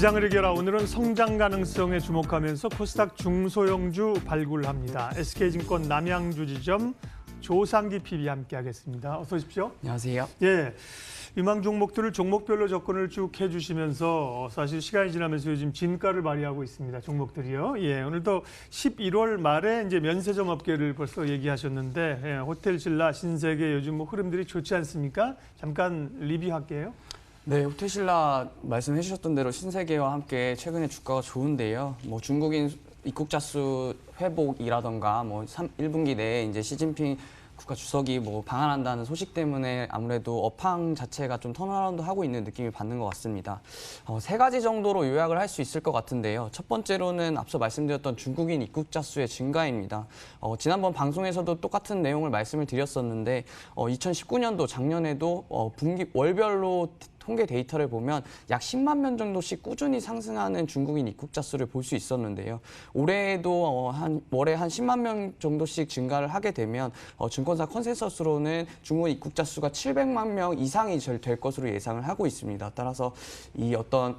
시장을 이겨라. 오늘은 성장 가능성에 주목하면서 코스닥 중소형주 발굴합니다. SK증권 남양주 지점 조상기 PB 함께하겠습니다. 어서 오십시오. 안녕하세요. 예, 유망 종목들을 종목별로 접근을 쭉 해주시면서 사실 시간이 지나면서 요즘 진가를 발휘하고 있습니다. 종목들이요. 예, 오늘도 11월 말에 이제 면세점 업계를 벌써 얘기하셨는데 예, 호텔 신라, 신세계 요즘 뭐 흐름들이 좋지 않습니까? 잠깐 리뷰할게요. 네, 호텔신라 말씀해 주셨던 대로 신세계와 함께 최근에 주가가 좋은데요. 뭐 중국인 입국자 수 회복이라던가 뭐 1분기 내에 이제 시진핑 국가 주석이 뭐 방한한다는 소식 때문에 아무래도 업황 자체가 좀 턴어라운드 하고 있는 느낌을 받는 것 같습니다. 세 가지 정도로 요약을 할 수 있을 것 같은데요. 첫 번째로는 앞서 말씀드렸던 중국인 입국자 수의 증가입니다. 지난번 방송에서도 똑같은 내용을 말씀을 드렸었는데 2019년도 작년에도 분기 월별로 통계 데이터를 보면 약 10만 명 정도씩 꾸준히 상승하는 중국인 입국자 수를 볼 수 있었는데요. 올해에도 월에 한 10만 명 정도씩 증가를 하게 되면 증권사 컨센서스로는 중국인 입국자 수가 700만 명 이상이 될 것으로 예상을 하고 있습니다. 따라서 이 어떤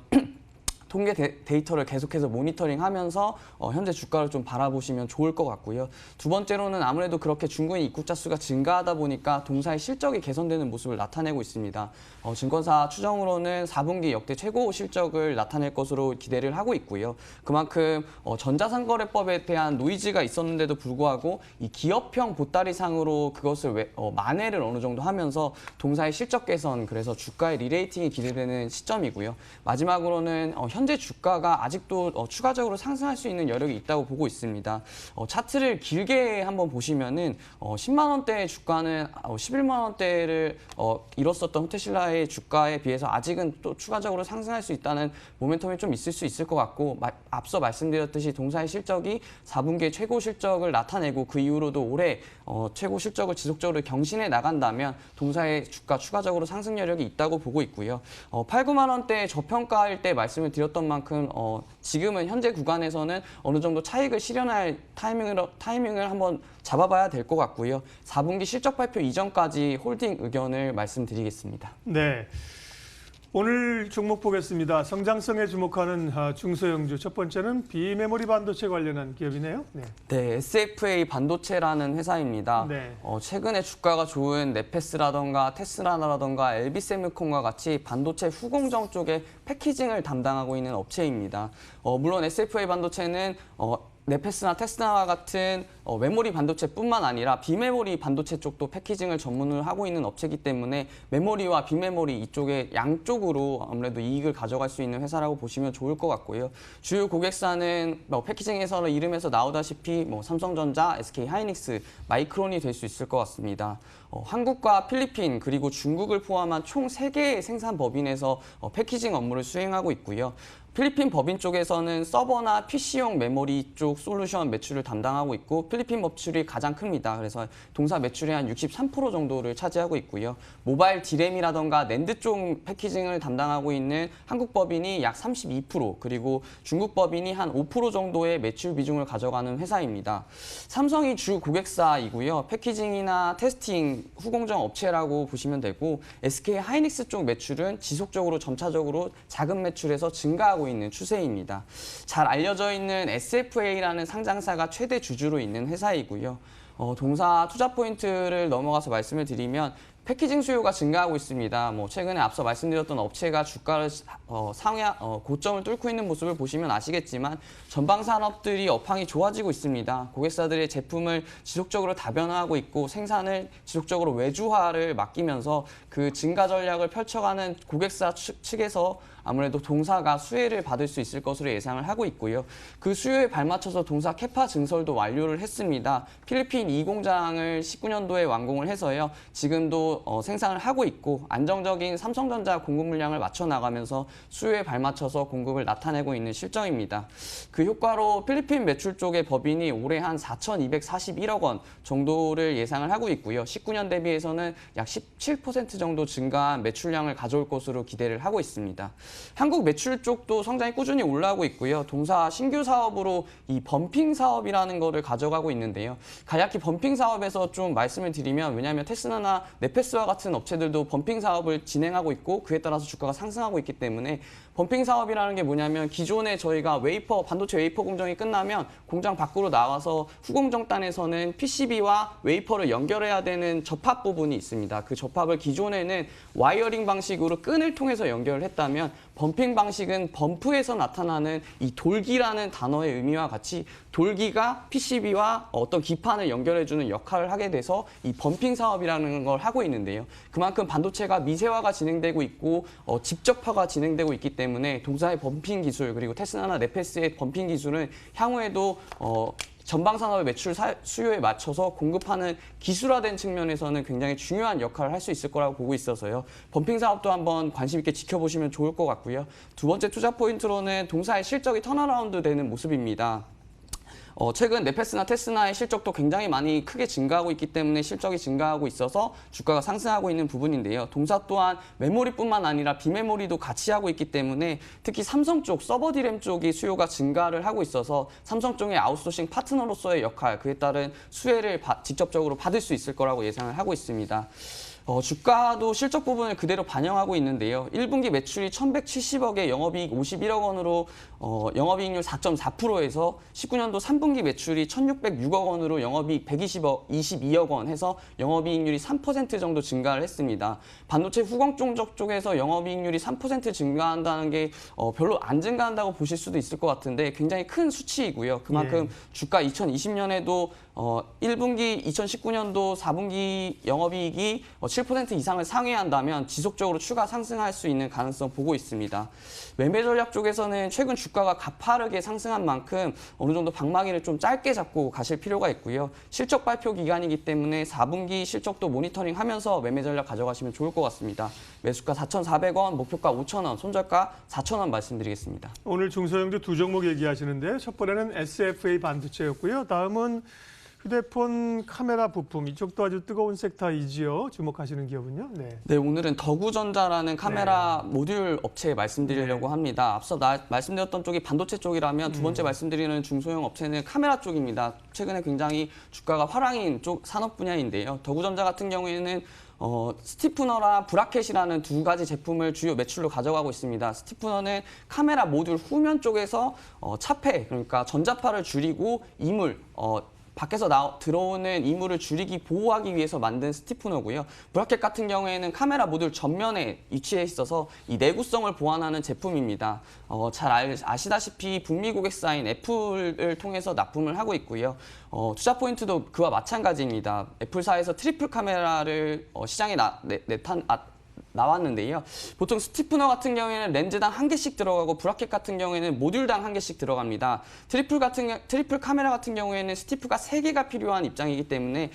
통계 데이터를 계속해서 모니터링하면서 현재 주가를 좀 바라보시면 좋을 것 같고요. 두 번째로는 아무래도 그렇게 중국인 입국자 수가 증가하다 보니까 동사의 실적이 개선되는 모습을 나타내고 있습니다. 증권사 추정으로는 4분기 역대 최고 실적을 나타낼 것으로 기대를 하고 있고요. 그만큼 전자상거래법에 대한 노이즈가 있었는데도 불구하고 이 기업형 보따리상으로 그것을 만회를 어느 정도 하면서 동사의 실적 개선, 그래서 주가의 리레이팅이 기대되는 시점이고요. 마지막으로는 현재 주가가 아직도 추가적으로 상승할 수 있는 여력이 있다고 보고 있습니다. 차트를 길게 한번 보시면은 10만 원대의 주가는 11만 원대를 이뤘었던 호텔신라의 주가에 비해서 아직은 또 추가적으로 상승할 수 있다는 모멘텀이 좀 있을 수 있을 것 같고, 앞서 말씀드렸듯이 동사의 실적이 4분기에 최고 실적을 나타내고 그 이후로도 올해 최고 실적을 지속적으로 경신해 나간다면 동사의 주가 추가적으로 상승 여력이 있다고 보고 있고요. 8, 9만 원대의 저평가일 때 말씀을 드렸던 만큼 지금은 현재 구간에서는 어느 정도 차익을 실현할 타이밍을 한번 잡아봐야 될 것 같고요. 4분기 실적 발표 이전까지 홀딩 의견을 말씀드리겠습니다. 네. 오늘 종목 보겠습니다. 성장성에 주목하는 중소형주. 첫 번째는 비메모리 반도체 관련한 기업이네요. 네. 네, SFA 반도체라는 회사입니다. 네. 최근에 주가가 좋은 네페스라던가 테스라라던가 LB세미콘과 같이 반도체 후공정 쪽에 패키징을 담당하고 있는 업체입니다. 물론 SFA 반도체는 네페스나 테스라와 같은 메모리 반도체뿐만 아니라 비메모리 반도체 쪽도 패키징을 전문을 하고 있는 업체이기 때문에 메모리와 비메모리 이쪽에 양쪽으로 아무래도 이익을 가져갈 수 있는 회사라고 보시면 좋을 것 같고요. 주요 고객사는 패키징에서 이름에서 나오다시피 삼성전자, SK하이닉스, 마이크론이 될 수 있을 것 같습니다. 한국과 필리핀 그리고 중국을 포함한 총 3개의 생산 법인에서 패키징 업무를 수행하고 있고요. 필리핀 법인 쪽에서는 서버나 PC용 메모리 쪽 솔루션 매출을 담당하고 있고 필리핀 매출이 가장 큽니다. 그래서 동사 매출의 한 63% 정도를 차지하고 있고요. 모바일 디램이라던가 낸드 쪽 패키징을 담당하고 있는 한국 법인이 약 32%, 그리고 중국 법인이 한 5% 정도의 매출 비중을 가져가는 회사입니다. 삼성이 주 고객사이고요. 패키징이나 테스팅 후공정 업체라고 보시면 되고, SK하이닉스 쪽 매출은 지속적으로 점차적으로 작은 매출에서 증가하고 있는 추세입니다. 잘 알려져 있는 SFA라는 상장사가 최대 주주로 있는 회사이고요. 동사 투자 포인트를 넘어가서 말씀을 드리면 패키징 수요가 증가하고 있습니다. 최근에 앞서 말씀드렸던 업체가 주가를 고점을 뚫고 있는 모습을 보시면 아시겠지만 전방 산업들이 업황이 좋아지고 있습니다. 고객사들의 제품을 지속적으로 다변화하고 있고 생산을 지속적으로 외주화를 맡기면서 그 증가 전략을 펼쳐가는 고객사 측에서 아무래도 동사가 수혜를 받을 수 있을 것으로 예상을 하고 있고요. 그 수요에 발맞춰서 동사 캐파 증설도 완료를 했습니다. 필리핀 2공장을 19년도에 완공을 해서요. 지금도 생산을 하고 있고 안정적인 삼성전자 공급 물량을 맞춰 나가면서 수요에 발맞춰서 공급을 나타내고 있는 실정입니다. 그 효과로 필리핀 매출 쪽의 법인이 올해 한 4,241억 원 정도를 예상을 하고 있고요. 19년 대비해서는 약 17% 정도 증가한 매출량을 가져올 것으로 기대를 하고 있습니다. 한국 매출 쪽도 성장이 꾸준히 올라오고 있고요. 동사 신규 사업으로 이 범핑 사업이라는 거를 가져가고 있는데요. 간략히 범핑 사업에서 좀 말씀을 드리면, 왜냐하면 테스라나 네페스와 같은 업체들도 범핑 사업을 진행하고 있고 그에 따라서 주가가 상승하고 있기 때문에 범핑 사업이라는 게 뭐냐면 기존에 저희가 반도체 웨이퍼 공정이 끝나면 공장 밖으로 나와서 후공정단에서는 PCB와 웨이퍼를 연결해야 되는 접합 부분이 있습니다. 그 접합을 기존에는 와이어링 방식으로 끈을 통해서 연결을 했다면 범핑 방식은 범프에서 나타나는 이 돌기라는 단어의 의미와 같이 돌기가 PCB와 어떤 기판을 연결해주는 역할을 하게 돼서 이 범핑 사업이라는 걸 하고 있는데요. 그만큼 반도체가 미세화가 진행되고 있고 집적화가 진행되고 있기 때문에 동사의 범핑 기술 그리고 테스라나 네페스의 범핑 기술은 향후에도 전방 산업의 매출 수요에 맞춰서 공급하는 기술화된 측면에서는 굉장히 중요한 역할을 할 수 있을 거라고 보고 있어서요. 범핑 사업도 한번 관심 있게 지켜보시면 좋을 것 같고요. 두 번째 투자 포인트로는 동사의 실적이 턴어라운드 되는 모습입니다. 최근 네페스나 테스나의 실적도 굉장히 많이 크게 증가하고 있기 때문에 실적이 증가하고 있어서 주가가 상승하고 있는 부분인데요. 동사 또한 메모리뿐만 아니라 비메모리도 같이 하고 있기 때문에 특히 삼성 쪽 서버 디램 쪽이 수요가 증가를 하고 있어서 삼성 쪽의 아웃소싱 파트너로서의 역할, 그에 따른 수혜를 직접적으로 받을 수 있을 거라고 예상을 하고 있습니다. 주가도 실적 부분을 그대로 반영하고 있는데요. 1분기 매출이 1,170억에 영업이익 51억 원으로 영업이익률 4.4%에서 19년도 3분기 매출이 1,606억 원으로 영업이익 122억 원 해서 영업이익률이 3% 정도 증가를 했습니다. 반도체 후공정적 쪽에서 영업이익률이 3% 증가한다는 게 별로 안 증가한다고 보실 수도 있을 것 같은데 굉장히 큰 수치이고요. 그만큼 주가 2020년에도 1분기 2019년도 4분기 영업이익이 7% 이상을 상회한다면 지속적으로 추가 상승할 수 있는 가능성 보고 있습니다. 매매 전략 쪽에서는 최근 주가가 가파르게 상승한 만큼 어느 정도 방망이를 좀 짧게 잡고 가실 필요가 있고요. 실적 발표 기간이기 때문에 4분기 실적도 모니터링하면서 매매 전략 가져가시면 좋을 것 같습니다. 매수가 4,400원, 목표가 5,000원, 손절가 4,000원 말씀드리겠습니다. 오늘 중소형주 두 종목 얘기하시는데 첫 번째는 SFA 반도체였고요. 다음은 휴대폰 카메라 부품, 이쪽도 아주 뜨거운 섹터이지요. 주목하시는 기업은요? 네, 오늘은 더구전자라는 카메라 모듈 업체 말씀드리려고 합니다. 앞서 말씀드렸던 쪽이 반도체 쪽이라면 두 번째 말씀드리는 중소형 업체는 카메라 쪽입니다. 최근에 굉장히 주가가 화랑인 쪽 산업 분야인데요. 더구전자 같은 경우에는 스티프너랑 브라켓이라는 두 가지 제품을 주요 매출로 가져가고 있습니다. 스티프너는 카메라 모듈 후면 쪽에서 차폐, 그러니까 전자파를 줄이고 이물, 밖에서 들어오는 이물을 줄이기 보호하기 위해서 만든 스티프너고요. 브라켓 같은 경우에는 카메라 모듈 전면에 위치해 있어서 이 내구성을 보완하는 제품입니다. 잘 아시다시피 북미 고객사인 애플을 통해서 납품을 하고 있고요. 투자 포인트도 그와 마찬가지입니다. 애플사에서 트리플 카메라를 시장에 나왔는데요. 보통 스티프너 같은 경우에는 렌즈당 1개씩 들어가고 브라켓 같은 경우에는 모듈당 1개씩 들어갑니다. 트리플 카메라 같은 경우에는 스티프가 3개가 필요한 입장이기 때문에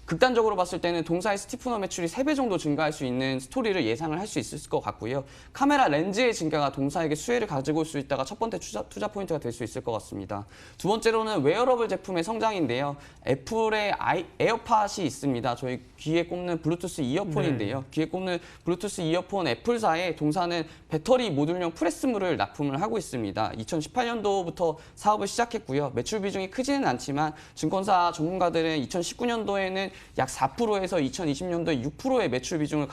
극단적으로 봤을 때는 동사의 스티프너 매출이 3배 정도 증가할 수 있는 스토리를 예상을 할 수 있을 것 같고요. 카메라 렌즈의 증가가 동사에게 수혜를 가지고 올 수 있다가 첫 번째 투자 포인트가 될 수 있을 것 같습니다. 두 번째로는 웨어러블 제품의 성장인데요. 애플의 에어팟이 있습니다. 저희 귀에 꼽는 블루투스 이어폰인데요. 귀에 꼽는 블루투스 이어폰 애플사의 동사는 배터리 모듈용 프레스물을 납품을 하고 있습니다. 2018년도부터 사업을 시작했고요. 매출 비중이 크지는 않지만 증권사 전문가들은 2019년도에는 약 4%에서 2020년도에 6%의 매출 비중을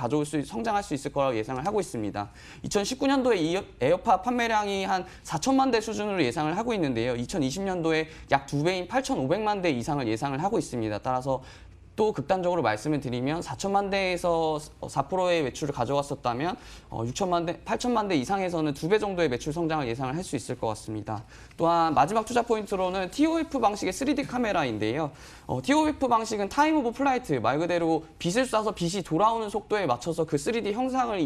성장할 수 있을 거라고 예상을 하고 있습니다. 2019년도에 에어팟 판매량이 한 4천만 대 수준으로 예상을 하고 있는데요. 2020년도에 약 2배인 8,500만 대 이상을 예상을 하고 있습니다. 따라서 또 극단적으로 말씀을 드리면 4천만 대에서 4%의 매출을 가져갔었다면 8천만 대 이상에서는 2배 정도의 매출 성장을 예상을 할 수 있을 것 같습니다. 또한 마지막 투자 포인트로는 TOF 방식의 3D 카메라인데요. TOF 방식은 타임 오브 플라이트, 말 그대로 빛을 쏴서 빛이 돌아오는 속도에 맞춰서 그 3D 형상을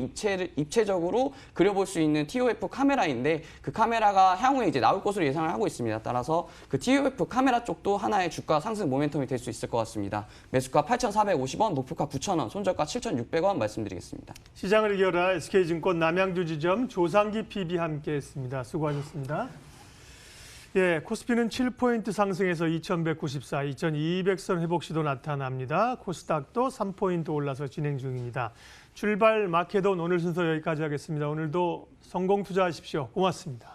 입체적으로 그려볼 수 있는 TOF 카메라인데 그 카메라가 향후에 이제 나올 것으로 예상을 하고 있습니다. 따라서 그 TOF 카메라 쪽도 하나의 주가 상승 모멘텀이 될 수 있을 것 같습니다. 매수가 8,450원, 목표가 9,000원, 손절가 7,600원 말씀드리겠습니다. 시장을 이겨라 SK증권 남양주 지점 조상기 PB 함께했습니다. 수고하셨습니다. 예, 코스피는 7포인트 상승해서 2194, 2200선 회복 시도 나타납니다. 코스닥도 3포인트 올라서 진행 중입니다. 출발 마켓온 오늘 순서 여기까지 하겠습니다. 오늘도 성공 투자하십시오. 고맙습니다.